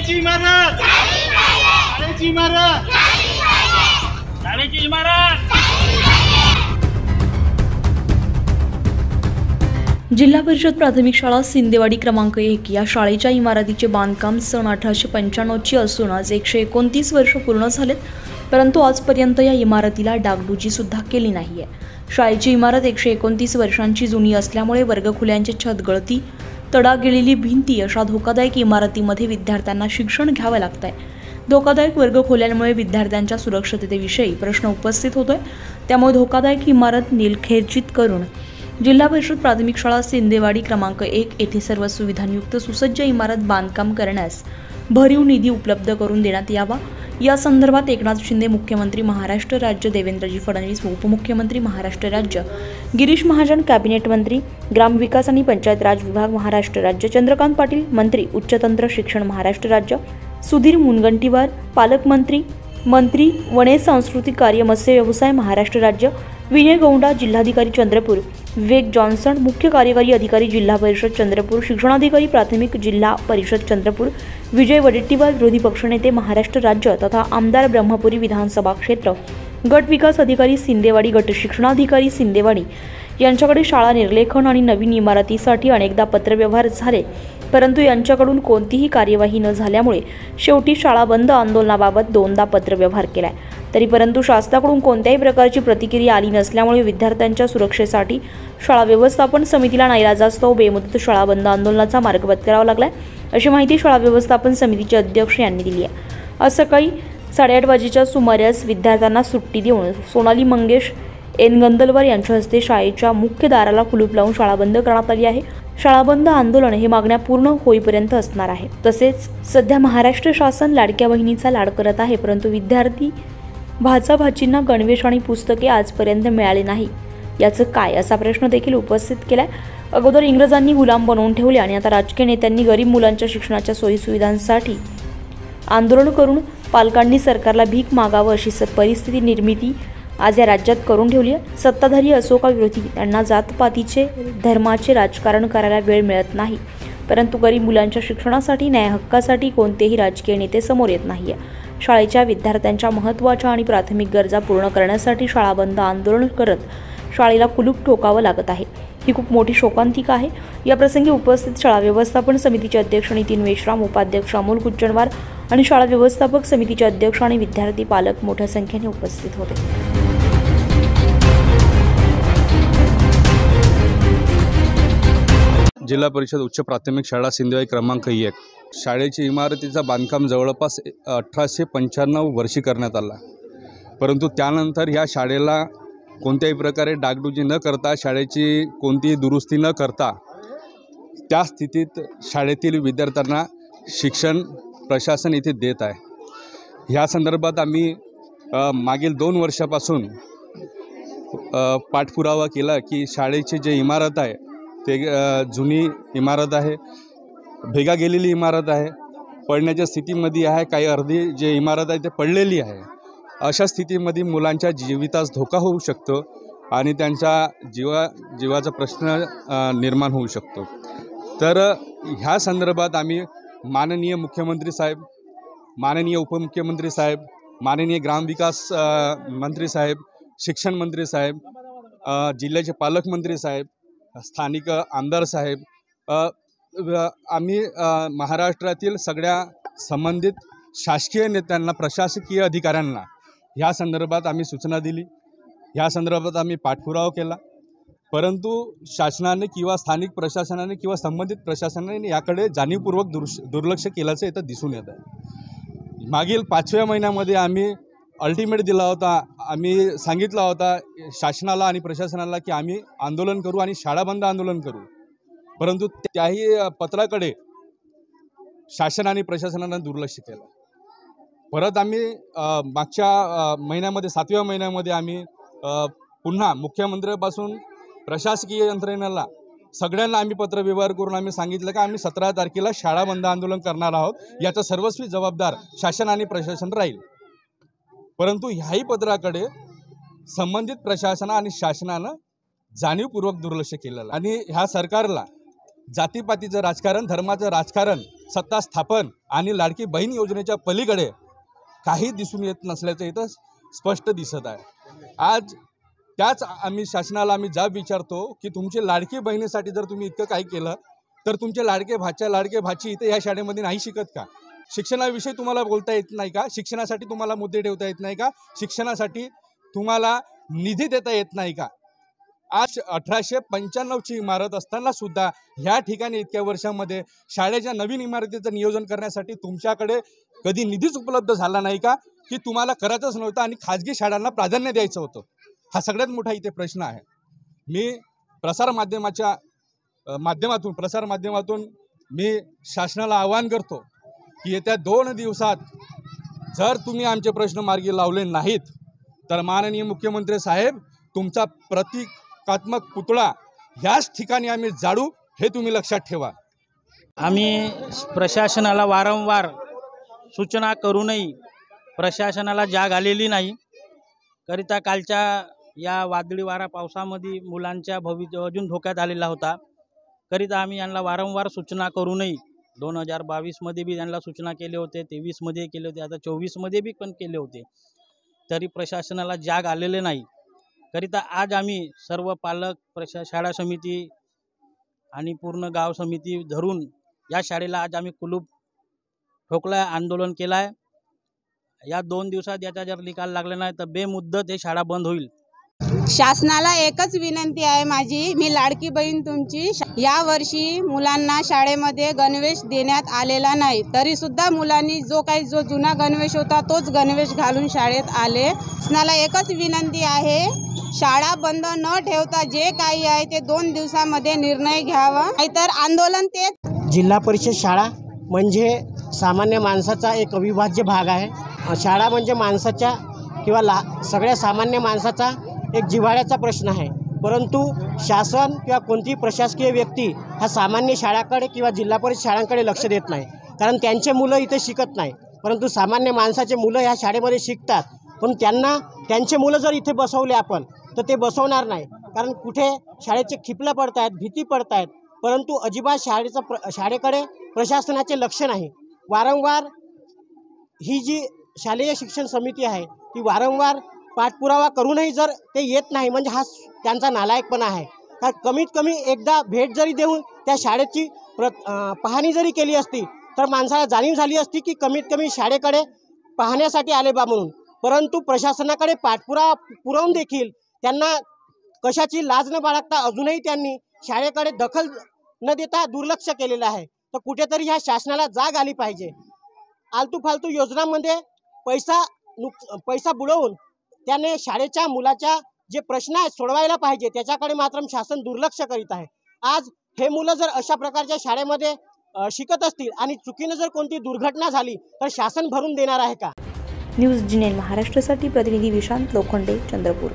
शाळेची इमारत, शाळेची इमारत, शाळेची इमारत। जिल्हा परिषद प्राथमिक शाळा सिंदेवाडी क्रमांक 1 या शाळेच्या इमारतीचे बांधकाम सन 1895 असून आज 129 वर्ष पूर्ण झालेत, परंतु आजपर्यंत या इमारतीला डागडुजी सुद्धा केली नाहीये। शाळेची इमारत 129 वर्षांची जुनी असल्यामुळे वर्गखोल्यांची छत गळती, तडा गेलेली भिंती अशा धोकादायक इमारतीमध्ये विद्यार्थ्यांना शिक्षण घ्यावं लागतंय। धोकादायक वर्गखोल्यांमुळे विद्यार्थ्यांच्या सुरक्षिततेविषयी प्रश्न उपस्थित होतोय, त्यामुळे धोकादायक इमारत नीलखेचित करून जिल्हा परिषद प्राथमिक शाळा सिंदेवाडी क्रमांक 1 येथे सर्व सुविधांयुक्त सुसज्ज इमारत बांधकाम करण्यास भरीव निधी उपलब्ध करून देण्यात यावा। या संदर्भात एकनाथ शिंदे मुख्यमंत्री महाराष्ट्र राज्य, देवेंद्रजी फडणवीस उपमुख्यमंत्री महाराष्ट्र राज्य, गिरीश महाजन कॅबिनेट मंत्री, ग्रामविकास आणि पंचायत राज विभाग महाराष्ट्र राज्य, चंद्रकांत पाटील मंत्री उच्चतंत्र शिक्षण महाराष्ट्र राज्य, सुधीर मुनगंटीवार पालकमंत्री, मंत्री वने सांस्कृतिक कार्य मत्स्य व्यवसाय महाराष्ट्र राज्य, विनय गौंडा जिल्हाधिकारी चंद्रपूर, विवेक जॉन्सन मुख्य कार्यकारी अधिकारी जिल्हा परिषद चंद्रपूर, शिक्षणाधिकारी प्राथमिक जिल्हा परिषद चंद्रपूर, विजय वडेट्टीवार विरोधी पक्षनेते महाराष्ट्र राज्य तथा आमदार ब्रह्मपुरी विधानसभा क्षेत्र, गट विकास अधिकारी सिंदेवाडी, गट शिक्षणाधिकारी सिंदेवाडी यांच्याकडे शाळा निर्लेखन आणि नवीन इमारतीसाठी अनेकदा पत्रव्यवहार झाले, परंतु यांच्याकडून कोणतीही कार्यवाही न झाल्यामुळे शेवटी शाळा बंद आंदोलनाबाबत 2दा पत्रव्यवहार केलाय, तरी परंतु शासनाकडून कोणत्याही प्रकारची प्रतिक्रिया आली नसल्यामुळे विद्यार्थ्यांच्या सुरक्षेसाठी शाळा व्यवस्थापन समितीला नाईलाजास्तव बेमुदत शाळा बंद आंदोलनाचा मार्ग पत्करावा लागलाय, अशी माहिती शाळा व्यवस्थापन समितीचे अध्यक्ष यांनी दिली आहे। आज सकाळी 8:30 वाजेच्या सुमारास विद्यार्थ्यांना सुट्टी देऊन सोनाली मंगेश एनगंदलवार यांच्या हस्ते शाळेच्या मुख्य दाराला कुलूप लावून शाळा बंद करण्यात आली आहे। शाळा बंद आंदोलन हे मागण्या पूर्ण होईपर्यंत असणार आहे। तसेच सध्या महाराष्ट्र शासन लाडक्या बहिणीचा लाड करत आहे, परंतु विद्यार्थी भाचा भाचींना गणवेश आणि पुस्तके आजपर्यंत मिळाले नाही, याचं काय असा प्रश्न देखील उपस्थित केलाय। अगोदर इंग्रजांनी गुलाम बनवून ठेवले आणि आता राजकीय नेत्यांनी गरीब मुलांच्या शिक्षणाच्या सोयीसुविधांसाठी आंदोलन करून पालकांनी सरकारला भीक मागावं अशी परिस्थिती निर्मिती आज या राज्यात करून ठेवली आहे। सत्ताधारी असो का विरोधी, त्यांना जातपातीचे धर्माचे राजकारण करायला वेळ मिळत नाही, परंतु गरीब मुलांच्या शिक्षणासाठी न्याय हक्कासाठी कोणतेही राजकीय नेते समोर येत नाहीये। शाळेच्या विद्यार्थ्यांच्या महत्त्वाच्या आणि प्राथमिक गरजा पूर्ण करण्यासाठी शाळा बंद आंदोलन करत शाळेला कुलूप ठोकावं लागत आहे, ही खूप मोठी शोकांतिका आहे। या प्रसंगी उपस्थित शाळा व्यवस्थापन समितीचे अध्यक्ष नितीन मेश्राम, उपाध्यक्ष अमोल कुच्चणवार आणि शाळा व्यवस्थापक समितीचे अध्यक्ष आणि विद्यार्थी पालक मोठ्या संख्येने उपस्थित होते। जिल्हा परिषद उच्च प्राथमिक शाळा सिंदेवाडी क्रमांक 1 शाळेची इमारतीचा बांधकाम जवळपास 1895 वर्षी करण्यात आला, परंतु त्यानंतर ह्या शाळेला कोणत्याही प्रकारे डागडुजी न करता, शाळेची कोणतीही दुरुस्ती न करता त्या स्थितीत शाळेतील विद्यार्थ्यांना शिक्षण प्रशासन इथे देत आहे। ह्या संदर्भात आम्ही मागील 2 वर्षापासून पाठपुरावा केला की शाळेची जी इमारत आहे ते जुनी इमारत आहे, भेगा गेलेली इमारत आहे, पडण्याच्या स्थितीमध्ये आहे, काही अर्धी जी इमारत आहे ते पडलेली आहे। अशा स्थितीमध्ये मुलांच्या जीवितास धोका होऊ शकतो आणि त्यांच्या जीवाचा प्रश्न निर्माण होऊ शकतो। तर ह्या संदर्भात आम्ही माननीय मुख्यमंत्री साहेब, माननीय उपमुख्यमंत्री साहेब, माननीय ग्रामविकास मंत्री साहेब, शिक्षण मंत्री साहेब, जिल्ह्याचे पालकमंत्री साहेब, स्थानिक आमदार साहेब, आम्ही महाराष्ट्रातील सगळ्या संबंधित शासकीय नेत्यांना, प्रशासकीय अधिकाऱ्यांना ह्या संदर्भात आम्ही सूचना दिली, ह्या संदर्भात आम्ही पाठपुरावा केला, परंतु शासनाने किंवा स्थानिक प्रशासनाने किंवा संबंधित प्रशासनाने याकडे जाणीवपूर्वक दुर्लक्ष केल्याचं इथं दिसून येत आहे। मागील 5व्या महिन्यामध्ये आम्ही अल्टिमेट दिला होता, आम्ही सांगितला होता शासनाला आणि प्रशासनाला की आम्ही आंदोलन करू आणि शाळा बंद आंदोलन करू, परंतु त्याही पत्राकडे शासन आणि प्रशासनानं दुर्लक्ष केलं। परत आम्ही मागच्या महिन्यामध्ये 7व्या महिन्यामध्ये आम्ही पुन्हा मुख्यमंत्र्यांपासून प्रशासकीय यंत्रणेला सगळ्यांना आम्ही पत्रव्यवहार करून आम्ही सांगितलं की आम्ही 17 तारखेला शाळा बंद आंदोलन करणार आहोत, याचा सर्वस्वी जबाबदार शासन आणि प्रशासन राहील। परंतु ह्याही पत्राकडे संबंधित प्रशासन आणि शासनानं जाणीवपूर्वक दुर्लक्ष केलेलं आणि ह्या सरकारला जातीपातीचं राजकारण, धर्माचं राजकारण, सत्ता स्थापन आणि लाडकी बहीण योजनेच्या पलीकडे काही दिसून येत नसल्याचं इथं स्पष्ट दिसत आहे। आज त्याच आम्ही शासनाला जाब विचारतो की तुमची लाडकी बहिणीसाठी जर तुम्ही इतकं काही केलं तर तुमचे लाडके भाची इथे या शाळेमध्ये नाही शिकत का? शिक्षणाविषयी तुम्हाला बोलता येत नाही का? शिक्षणासाठी तुम्हाला मुद्दे ठेवता येत नाही का? शिक्षणासाठी तुम्हाला निधी देता येत नाही का? आज 1895ची इमारत असताना सुद्धा ह्या ठिकाणी इतक्या वर्षांमध्ये शाळेच्या नवीन इमारतीचं नियोजन करण्यासाठी तुमच्याकडे कधी निधीच उपलब्ध झाला नाही का? की तुम्हाला करायचंच नव्हतं आणि खाजगी शाळांना प्राधान्य द्यायचं होतं? हा सगळ्यात मोठा इथे प्रश्न आहे। मी प्रसार माध्यमातून मी शासनाला आवाहन करतो की येत्या 2 दिवसात जर तुम्ही आमचे प्रश्न मार्गी लावले नाहीत तर माननीय मुख्यमंत्री साहेब तुमचा प्रतिकात्मक पुतळा ह्याच ठिकाणी आम्ही जाळू, हे तुम्ही लक्षात ठेवा। आम्ही प्रशासनाला वारंवार सूचना करूनही प्रशासनाला जाग आलेली नाही। करिता कालच्या या वादळी वारा पावसामध्ये मुलांच्या भविष्य अजून धोक्यात आलेला होता। करिता आम्ही यांना वारंवार सूचना करूनही 2022मध्ये बी यांना सूचना केले होते, 23मध्ये केले होते, आता 24मध्ये बी पण केले होते, तरी प्रशासनाला जाग आलेले नाही। करिता आज आम्ही सर्व पालक, शाळा समिती आणि पूर्ण गाव समिती धरून या शाळेला आज आम्ही कुलूप ठोकला, आंदोलन केलं आहे। या 2 दिवसात याचा जर निकाल लागला नाही तर बेमुदत हे शाळा बंद होईल। शासनाला एकच विनंती आहे माझी, मी लाडकी बहीण तुमची, या वर्षी मुलांना शाळेमध्ये गणवेश देण्यात आलेला नाही, तरी सुद्धा मुलांनी जो जुना गणवेश होता तोच गणवेश घालून शाळेत आले। शासनाला एकच विनंती आहे, शाळा बंद न ठेवता जे काही आहे ते 2 दिवसामध्ये निर्णय घ्यावा, नाहीतर आंदोलन तेच। जिल्हा परिषद शाळा म्हणजे सामान्य माणसाचा एक अविभाज्य भाग आहे। शाळा म्हणजे माणसाच्या किंवा सगळ्या सामान्य माणसाचा एक जिव्हाळ्याचा प्रश्न आहे, परंतु शासन किंवा कोणतीही प्रशासकीय व्यक्ती ह्या सामान्य शाळांकडे किंवा जिल्हा परिषद शाळांकडे लक्ष देत नाही, कारण त्यांचे मुलं इथे शिकत नाही, परंतु सामान्य माणसाचे मुलं ह्या शाळेमध्ये शिकतात। पण त्यांचे मुलं जर इथे बसवले आपण तर ते बसवणार नाही, कारण कुठे शाळेचे खिपलं पडत आहेत, भीती पडत आहेत, परंतु अजिबात शाळेकडे प्रशासनाचे लक्ष नाही। वारंवार ही जी शालेय शिक्षण समिती आहे ती वारंवार पाठपुरावा करूनही जर ते येत नाही म्हणजे हा त्यांचा नालायकपणा आहे। तर कमीत कमी एकदा भेट जरी देऊन त्या शाळेची पाहणी जरी केली असती तर माणसाला जाणीव झाली असती की कमीत कमी शाळेकडे पाहण्यासाठी आले बा म्हणून, परंतु प्रशासनाकडे पाठपुरावा पुरवून देखील त्यांना कशाची लाज न बाळगता अजूनही त्यांनी शाळेकडे दखल न देता दुर्लक्ष केलेलं आहे। तर कुठेतरी ह्या शासनाला जाग आली पाहिजे। आलतू फालतू योजनांमध्ये पैसा बुडवून त्याने शाळेच्या मुलाच्या जे प्रश्न आहेत सोडवायला पाहिजे त्याच्याकडे मात्र शासन दुर्लक्ष करीत आहे। आज हे मुलं जर अशा प्रकारच्या शाळेमध्ये शिकत असतील आणि चुकीने जर कोणती दुर्घटना झाली तर शासन भरून देणार आहे का? न्यूज जिनेन महाराष्ट्रासाठी प्रतिनिधी विशांत लोखंडे, चंद्रपूर।